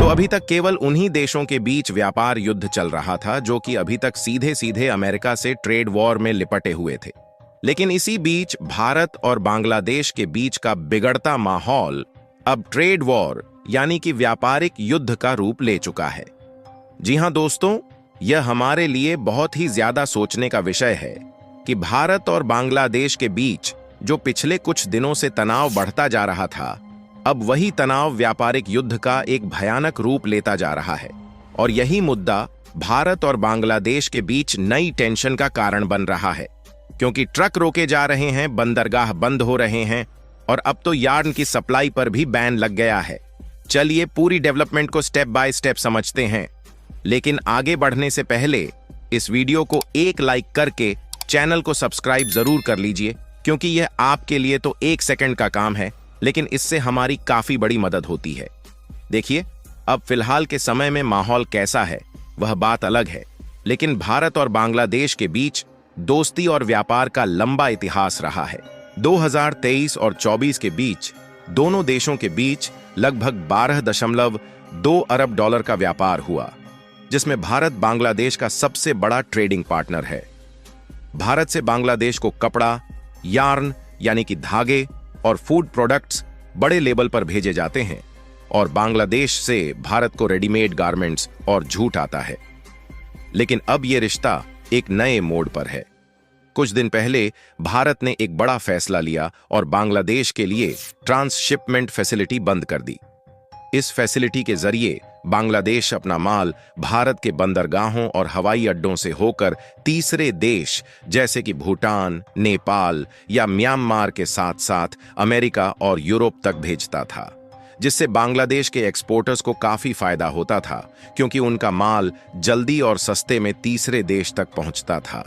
तो अभी तक केवल उन्हीं देशों के बीच व्यापार युद्ध चल रहा था जो कि अभी तक सीधे सीधे अमेरिका से ट्रेड वॉर में लिपटे हुए थे। लेकिन इसी बीच भारत और बांग्लादेश के बीच का बिगड़ता माहौल अब ट्रेड वॉर यानी कि व्यापारिक युद्ध का रूप ले चुका है। जी हां दोस्तों, यह हमारे लिए बहुत ही ज्यादा सोचने का विषय है कि भारत और बांग्लादेश के बीच जो पिछले कुछ दिनों से तनाव बढ़ता जा रहा था, अब वही तनाव व्यापारिक युद्ध का एक भयानक रूप लेता जा रहा है। और यही मुद्दा भारत और बांग्लादेश के बीच नई टेंशन का कारण बन रहा है, क्योंकि ट्रक रोके जा रहे हैं, बंदरगाह बंद हो रहे हैं और अब तो यार्न की सप्लाई पर भी बैन लग गया है। चलिए पूरी डेवलपमेंट को स्टेप बाय स्टेप समझते हैं, लेकिन आगे बढ़ने से पहले इस वीडियो को एक लाइक करके चैनल को सब्सक्राइब जरूर कर लीजिए, क्योंकि यह आपके लिए तो 1 सेकंड का काम है, लेकिन इससे हमारी काफी बड़ी मदद होती है। देखिए, अब फिलहाल के समय में माहौल कैसा है वह बात अलग है, लेकिन भारत और बांग्लादेश के बीच दोस्ती और व्यापार का लंबा इतिहास रहा है। 2023 और 24 के बीच दोनों देशों के बीच लगभग 12.2 अरब डॉलर का व्यापार हुआ, जिसमें भारत बांग्लादेश का सबसे बड़ा ट्रेडिंग पार्टनर है। भारत से बांग्लादेश को कपड़ा, यार्न यानी कि धागे और फूड प्रोडक्ट्स बड़े लेवल पर भेजे जाते हैं, और बांग्लादेश से भारत को रेडीमेड गारमेंट्स और जूट आता है। लेकिन अब यह रिश्ता एक नए मोड़ पर है। कुछ दिन पहले भारत ने एक बड़ा फैसला लिया और बांग्लादेश के लिए ट्रांसशिपमेंट फैसिलिटी बंद कर दी। इस फैसिलिटी के जरिए बांग्लादेश अपना माल भारत के बंदरगाहों और हवाई अड्डों से होकर तीसरे देश जैसे कि भूटान, नेपाल या म्यांमार के साथ साथ अमेरिका और यूरोप तक भेजता था, जिससे बांग्लादेश के एक्सपोर्टर्स को काफी फायदा होता था, क्योंकि उनका माल जल्दी और सस्ते में तीसरे देश तक पहुंचता था।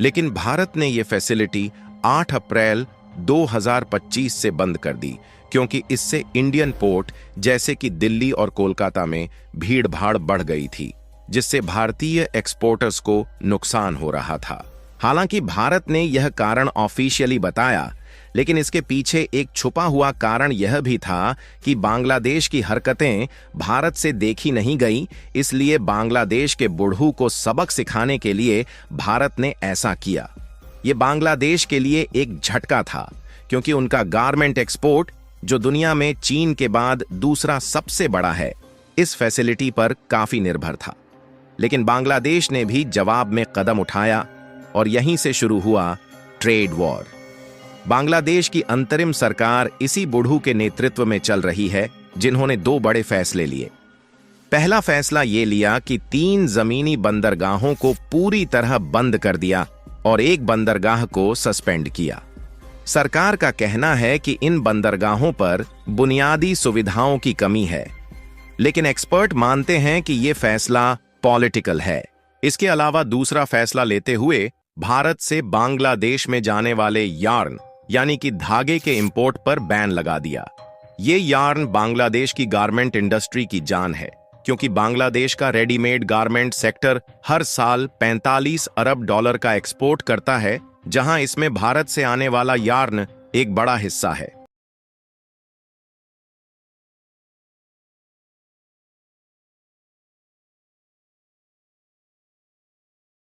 लेकिन भारत ने यह फैसिलिटी 8 अप्रैल 2025 से बंद कर दी, क्योंकि इससे इंडियन पोर्ट जैसे कि दिल्ली और कोलकाता में भीड़ भाड़ बढ़ गई थी, जिससे भारतीय एक्सपोर्टर्स को नुकसान हो रहा था। हालांकि भारत ने यह कारण ऑफिशियली बताया, लेकिन इसके पीछे एक छुपा हुआ कारण यह भी था कि बांग्लादेश की हरकतें भारत से देखी नहीं गई, इसलिए बांग्लादेश के बुढ़ू को सबक सिखाने के लिए भारत ने ऐसा किया। यह बांग्लादेश के लिए एक झटका था, क्योंकि उनका गारमेंट एक्सपोर्ट, जो दुनिया में चीन के बाद दूसरा सबसे बड़ा है, इस फैसिलिटी पर काफी निर्भर था। लेकिन बांग्लादेश ने भी जवाब में कदम उठाया और यहीं से शुरू हुआ ट्रेड वॉर। बांग्लादेश की अंतरिम सरकार इसी बुढ़ू के नेतृत्व में चल रही है, जिन्होंने 2 बड़े फैसले लिए। पहला फैसला यह लिया कि 3 जमीनी बंदरगाहों को पूरी तरह बंद कर दिया और एक बंदरगाह को सस्पेंड किया। सरकार का कहना है कि इन बंदरगाहों पर बुनियादी सुविधाओं की कमी है, लेकिन एक्सपर्ट मानते हैं कि यह फैसला पॉलिटिकल है। इसके अलावा दूसरा फैसला लेते हुए भारत से बांग्लादेश में जाने वाले यार्न यानी कि धागे के इंपोर्ट पर बैन लगा दिया। ये यार्न बांग्लादेश की गारमेंट इंडस्ट्री की जान है, क्योंकि बांग्लादेश का रेडीमेड गारमेंट सेक्टर हर साल 45 अरब डॉलर का एक्सपोर्ट करता है, जहां इसमें भारत से आने वाला यार्न एक बड़ा हिस्सा है।